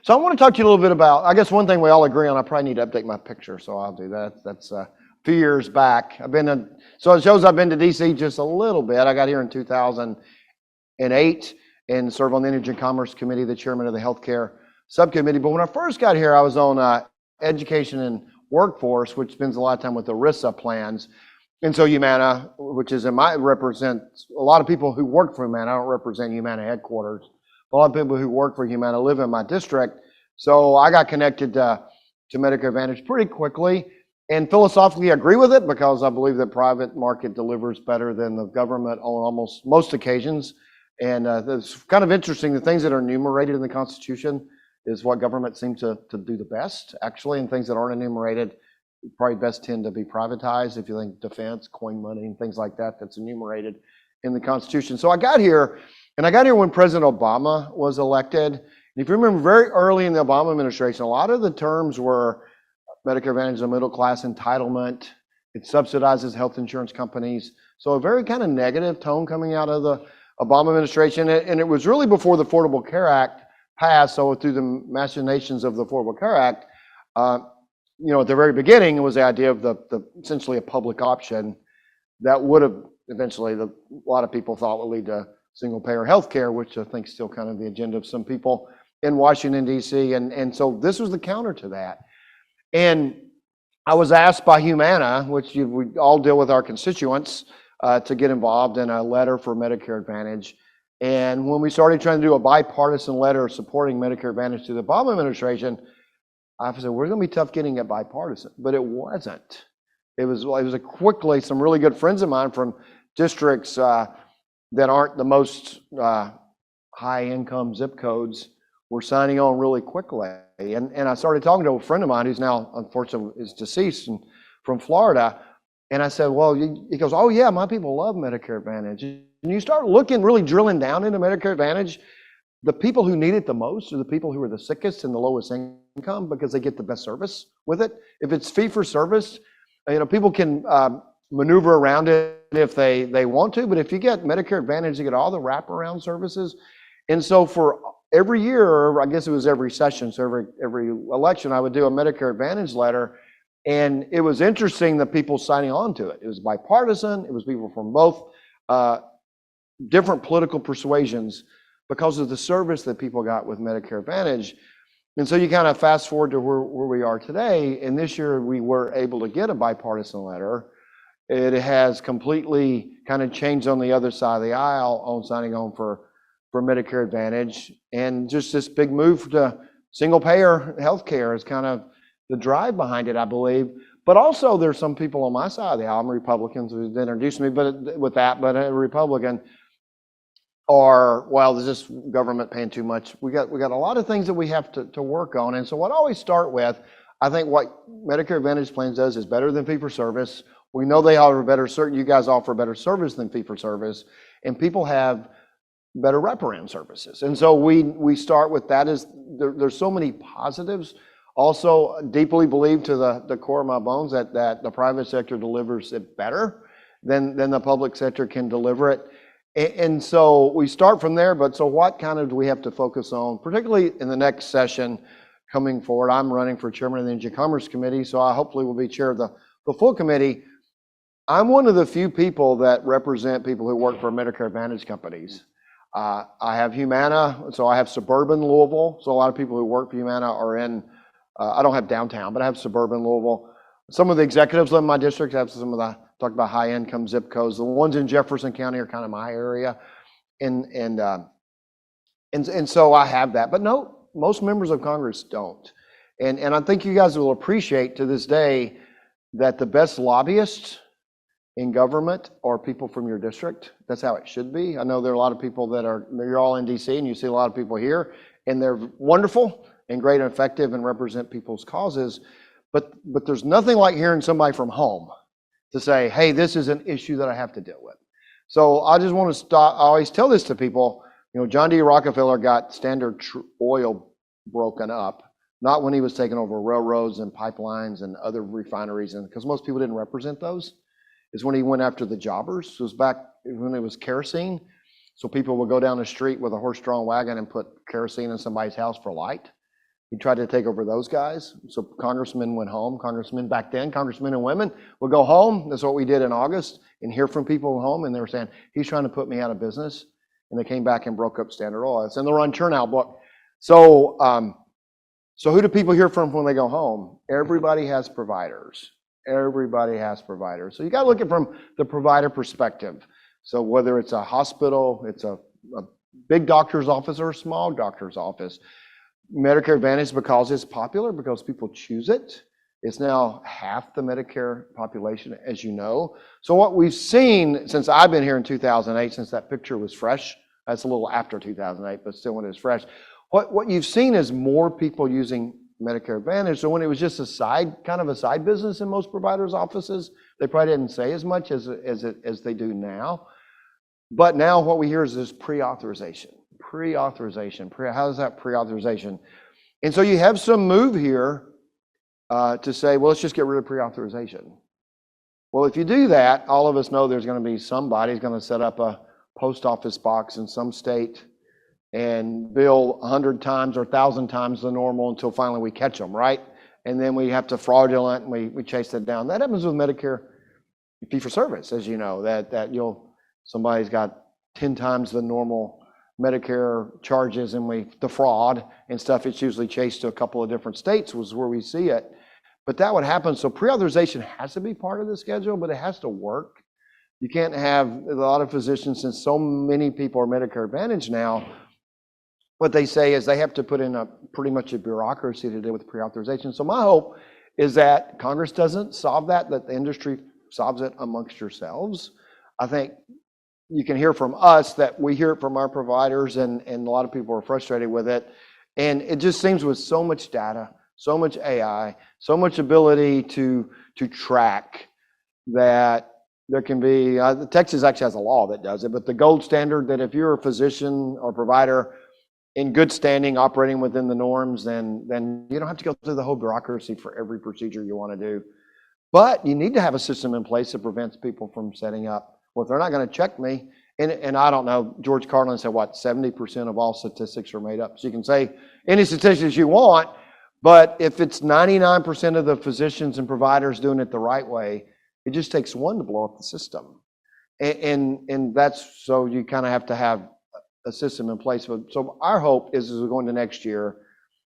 So I want to talk to you a little bit about, I guess one thing we all agree on, I probably need to update my picture, so I'll do that. That's a few years back. So it shows I've been to DC just a little bit. I got here in 2008 and served on the Energy and Commerce Committee, the chairman of the Healthcare Subcommittee. But when I first got here, I was on Education and Workforce, which spends a lot of time with the ERISA plans. And so Humana, which is represents a lot of people who work for Humana. I don't represent Humana headquarters. A lot of people who work for Humana live in my district. So I got connected to Medicare Advantage pretty quickly. And philosophically, I agree with it because I believe that private market delivers better than the government on almost most occasions. And it's kind of interesting. The things that are enumerated in the Constitution is what government seems to do the best, actually, and things that aren't enumerated probably best tend to be privatized. If you think defense, coin money, and things like that, that's enumerated in the Constitution. So I got here, and I got here when President Obama was elected. And if you remember, very early in the Obama administration, a lot of the terms were Medicare Advantage, a middle class entitlement. It subsidizes health insurance companies. So a very kind of negative tone coming out of the Obama administration. And it was really before the Affordable Care Act passed. So through the machinations of the Affordable Care Act, at the very beginning, it was the idea of the essentially a public option that would have eventually, a lot of people thought would lead to single payer health care, which I think is still kind of the agenda of some people in Washington, D.C. And so this was the counter to that. And I was asked by Humana, which we all deal with our constituents, to get involved in a letter for Medicare Advantage. And when we started trying to do a bipartisan letter supporting Medicare Advantage to the Obama administration, I said, we're going to be tough getting it bipartisan, but it wasn't. It was quickly, some really good friends of mine from districts that aren't the most high income zip codes were signing on really quickly. And I started talking to a friend of mine who's now, unfortunately, is deceased and from Florida. And I said, well, he goes, oh yeah, my people love Medicare Advantage. And you start looking, really drilling down into Medicare Advantage, the people who need it the most are the people who are the sickest and the lowest income because they get the best service with it. If it's fee for service, people can maneuver around it if they want to, but if you get Medicare Advantage, you get all the wraparound services. And so for every year, I guess it was every session, so every election, I would do a Medicare Advantage letter. And it was interesting the people signing on to it. It was bipartisan. It was people from both different political persuasions because of the service that people got with Medicare Advantage. And so you kind of fast forward to where we are today. And this year we were able to get a bipartisan letter. It has completely kind of changed on the other side of the aisle on signing on for Medicare Advantage. And just this big move to single payer healthcare is kind of the drive behind it, I believe. But also there's some people on my side of the aisle, I'm Republicans who introduced me but a Republican, or, well, there's just government paying too much. We got a lot of things that we have to work on. And so what I always start with, I think what Medicare Advantage plans does is better than fee-for-service. We know they offer better, you guys offer better service than fee-for-service, and people have better wraparound services. And so we start with that. There's so many positives. Also, deeply believe to the core of my bones that the private sector delivers it better than the public sector can deliver it. And so we start from there, but so what kind of do we have to focus on, particularly in the next session coming forward? I'm running for chairman of the Energy and Commerce Committee, so I hopefully will be chair of the full committee. I'm one of the few people that represent people who work for Medicare Advantage companies. I have Humana, so I have suburban Louisville, so a lot of people who work for Humana are in, I don't have downtown, but I have suburban Louisville. Some of the executives live in my district, have some of the, talked about high income zip codes. The ones in Jefferson County are kind of my area. And so I have that, but no, most members of Congress don't. And I think you guys will appreciate to this day that the best lobbyists in government are people from your district. That's how it should be. I know there are a lot of people you're all in DC and you see a lot of people here and they're wonderful and great and effective and represent people's causes. But there's nothing like hearing somebody from home to say, hey, this is an issue that I have to deal with. So I just want to stop. I always tell this to people, John D. Rockefeller got Standard Oil broken up, not when he was taking over railroads and pipelines and other refineries, and because most people didn't represent those. Is when he went after the jobbers. It was back when it was kerosene. So people would go down the street with a horse-drawn wagon and put kerosene in somebody's house for light. He tried to take over those guys. So congressmen went home. Congressmen back then, congressmen and women would go home. That's what we did in August, and hear from people at home, and they were saying, he's trying to put me out of business. And they came back and broke up Standard Oil. It's in the Ron Chernow book. So, so who do people hear from when they go home? Everybody has providers. Everybody has providers. So you got to look at it from the provider perspective. So whether it's a hospital, it's a big doctor's office or a small doctor's office. Medicare Advantage, because it's popular, because people choose it. It's now half the Medicare population, as you know. So what we've seen since I've been here in 2008, since that picture was fresh, that's a little after 2008, but still when it was fresh. What you've seen is more people using Medicare Advantage. So when it was just a kind of a side business in most providers' offices, they probably didn't say as much as they do now. But now what we hear is this pre-authorization. Pre-authorization. How is that pre-authorization? And so you have some move here to say, well, let's just get rid of pre-authorization. Well, if you do that, all of us know there's going to be somebody's going to set up a post office box in some state and bill 100 times or 1,000 times the normal until finally we catch them, right? And then we have to fraudulent and we chase that down. That happens with Medicare fee-for-service, as you know, that somebody's got 10 times the normal Medicare charges and the fraud and stuff, it's usually chased to a couple of different states was where we see it. But that would happen. So pre-authorization has to be part of the schedule, but it has to work. You can't have a lot of physicians, since so many people are Medicare Advantage now, what they say is they have to put in pretty much a bureaucracy to deal with pre-authorization. So my hope is that Congress doesn't solve that the industry solves it amongst yourselves. I think you can hear from us that we hear it from our providers, and a lot of people are frustrated with it. And it just seems with so much data, so much AI, so much ability to track, that there can be, Texas actually has a law that does it, but the gold standard that if you're a physician or provider in good standing, operating within the norms, then you don't have to go through the whole bureaucracy for every procedure you want to do. But you need to have a system in place that prevents people from setting up, well, if they're not going to check me, and I don't know, George Carlin said, 70% of all statistics are made up. So you can say any statistics you want, but if it's 99% of the physicians and providers doing it the right way, it just takes one to blow up the system. And that's, so you kind of have to have a system in place. So our hope is, as we go into next year,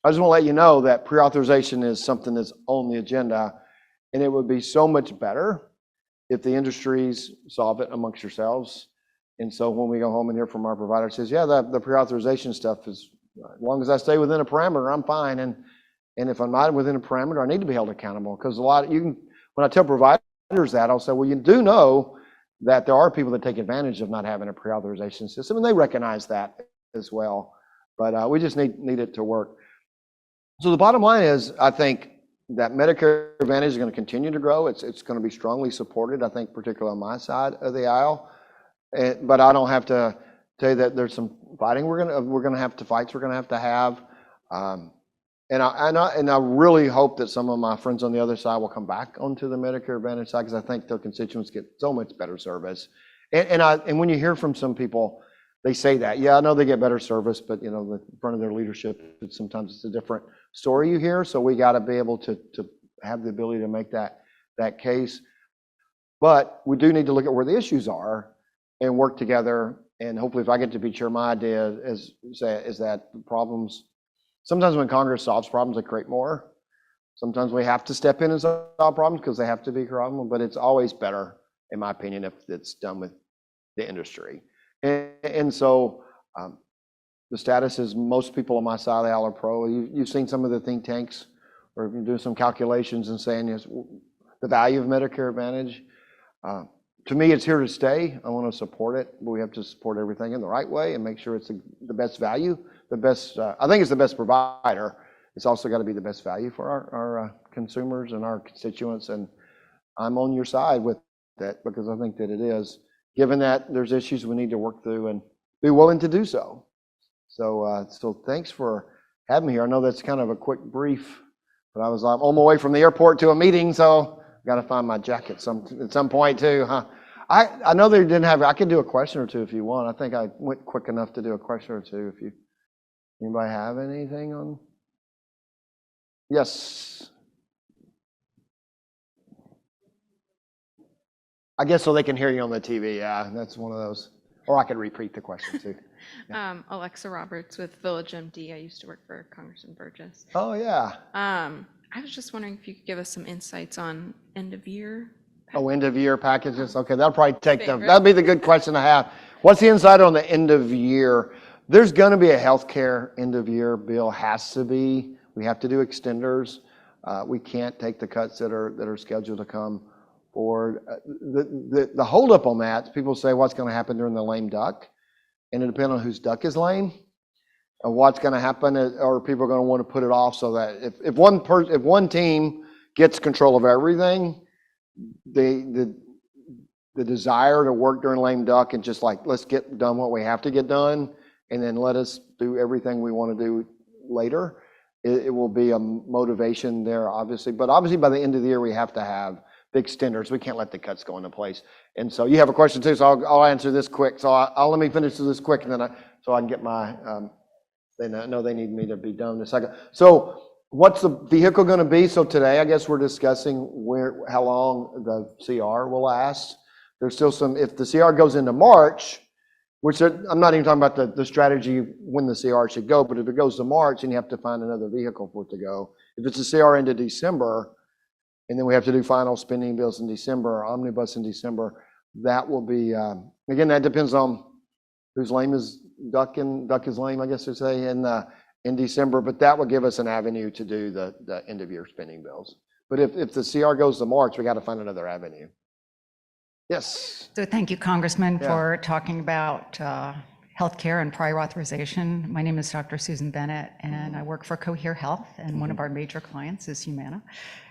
I just want to let you know that pre-authorization is something that's on the agenda, and it would be so much better if the industries solve it amongst yourselves. And so when we go home and hear from our provider, says, yeah, the pre-authorization stuff is, as long as I stay within a parameter, I'm fine. And if I'm not within a parameter, I need to be held accountable. Because when I tell providers that, I'll say, well, you do know that there are people that take advantage of not having a pre-authorization system, and they recognize that as well. But we just need it to work. So the bottom line is, I think that Medicare Advantage is going to continue to grow. It's going to be strongly supported, I think, particularly on my side of the aisle. But I don't have to tell you that there's some fighting we're going to have to fights we're going to have. And I really hope that some of my friends on the other side will come back onto the Medicare Advantage side, because I think their constituents get so much better service. And when you hear from some people, they say that, yeah, I know they get better service, but in front of their leadership, sometimes it's a different story you hear. So we got to be able to have the ability to make that case. But we do need to look at where the issues are and work together. And hopefully, if I get to be chair, my idea is that problems, sometimes when Congress solves problems, they create more. Sometimes we have to step in and solve problems because they have to be a problem, but it's always better, in my opinion, if it's done with the industry. And so the status is, most people on my side of the aisle are pro. You've seen some of the think tanks, or if you're doing some calculations and saying, yes, the value of Medicare Advantage. To me, it's here to stay. I want to support it, but we have to support everything in the right way and make sure it's the best value, the best. I think it's the best provider. It's also got to be the best value for our consumers and our constituents. And I'm on your side with that, because I think that it is, given that there's issues we need to work through and be willing to do so. So thanks for having me here. I know that's kind of a quick brief, but I'm on my way from the airport to a meeting, so got to find my jacket at some point too, huh? I know they didn't have. I could do a question or two if you want. I think I went quick enough to do a question or two. If anybody have anything on? Yes. I guess so they can hear you on the TV. Yeah, that's one of those. Or I could repeat the question too. Yeah. Alexa Roberts with Village MD. I used to work for Congressman Burgess. Oh, yeah. I was just wondering if you could give us some insights on end of year. Oh, end of year packages. Okay, that'll probably take them. That'll be the good question to have. What's the insight on the end of year? There's going to be a healthcare end of year bill. Has to be. We have to do extenders. We can't take the cuts that are scheduled to come forward. The holdup on that, people say what's going to happen during the lame duck, and it depends on whose duck is lame. And what's going to happen, or people are going to want to put it off so that if one team gets control of everything, the desire to work during lame duck and just like let's get done what we have to get done, and then let us do everything we want to do later. It will be a motivation there, obviously. But obviously, by the end of the year, we have to have the extenders. We can't let the cuts go into place. And so you have a question too, so I'll answer this quick. So I'll let me finish this quick, and then so I can get my. They know they need me to be done in a second. So what's the vehicle going to be? So today, I guess we're discussing how long the CR will last. There's still some. If the CR goes into March. Which I'm not even talking about the strategy when the CR should go, but if it goes to March, then you have to find another vehicle for it to go. If it's a CR into December, and then we have to do final spending bills in December, or omnibus in December, that will be, again, that depends on whose lame is duck is lame, I guess to say, in December, but that will give us an avenue to do the end of year spending bills. But if the CR goes to March, we got to find another avenue. Yes. So thank you, Congressman, for talking about healthcare and prior authorization. My name is Dr. Susan Bennett, and I work for Cohere Health, and one of our major clients is Humana,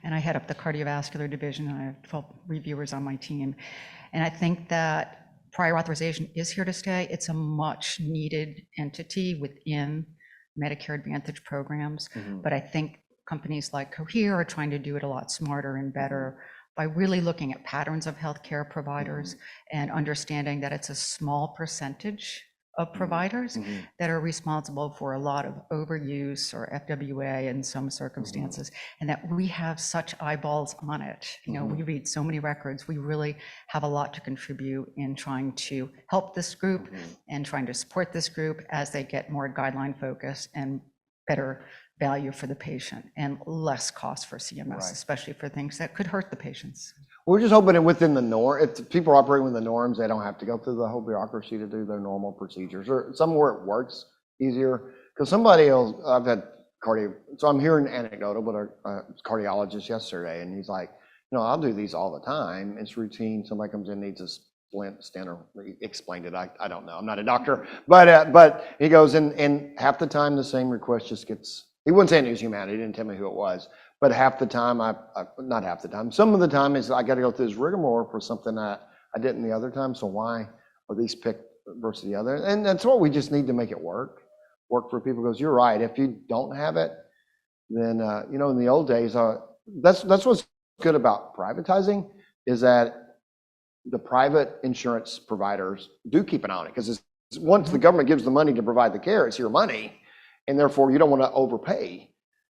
and I head up the cardiovascular division, and I have 12 reviewers on my team. And I think that prior authorization is here to stay. It's a much needed entity within Medicare Advantage programs, but I think companies like Cohere are trying to do it a lot smarter and better by really looking at patterns of healthcare providers and understanding that it's a small percentage of providers that are responsible for a lot of overuse or FWA in some circumstances, and that we have such eyeballs on it. You know, we read so many records. We really have a lot to contribute in trying to help this group and trying to support this group as they get more guideline focused and better value for the patient and less cost for CMS, especially for things that could hurt the patients. We're just hoping that within the norm, if people are operating within the norms, they don't have to go through the whole bureaucracy to do their normal procedures, or somewhere it works easier. Because somebody else, I've had so I'm hearing anecdotal, but a cardiologist yesterday, and he's like, I'll do these all the time. It's routine. Somebody comes in, needs a stent, or he explained it. I don't know. I'm not a doctor, but he goes, and half the time the same request just gets. He wouldn't say it was Humana. He didn't tell me who it was. But half the time, not half the time, some of the time is I got to go through this rigmarole for something that I didn't the other time. So why are these picked versus the other? And that's what we just need to make it work for people. Because you're right. If you don't have it, then in the old days, that's what's good about privatizing is that the private insurance providers do keep an eye on it, because once the government gives the money to provide the care, it's your money. And therefore, you don't want to overpay.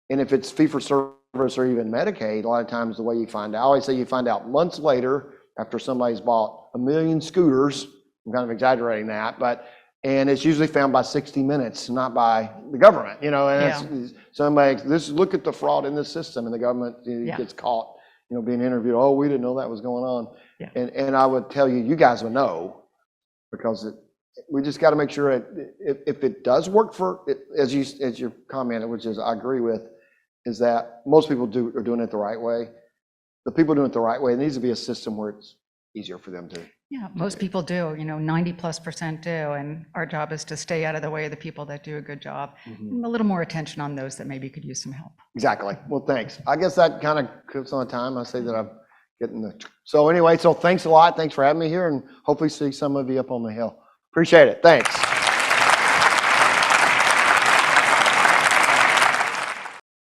And if it's fee-for-service or even Medicaid, a lot of times the way you find out, I always say you find out months later after somebody's bought 1 million scooters. I'm kind of exaggerating that, and it's usually found by 60 Minutes, not by the government. And somebody, look at the fraud in the system, and the government gets caught, being interviewed. Oh, we didn't know that was going on. Yeah. And I would tell you, you guys would know, because we just got to make sure if it does work for it, as you commented, which is I agree with, is that most people are doing it the right way. The people doing it the right way, it needs to be a system where it's easier for them to. Yeah, most people do. 90+% do, and our job is to stay out of the way of the people that do a good job. And a little more attention on those that maybe could use some help. Exactly. Well, thanks. I guess that kind of cuts on time. I say that I'm getting so anyway. So thanks a lot. Thanks for having me here, and hopefully see some of you up on the hill. Appreciate it. Thanks.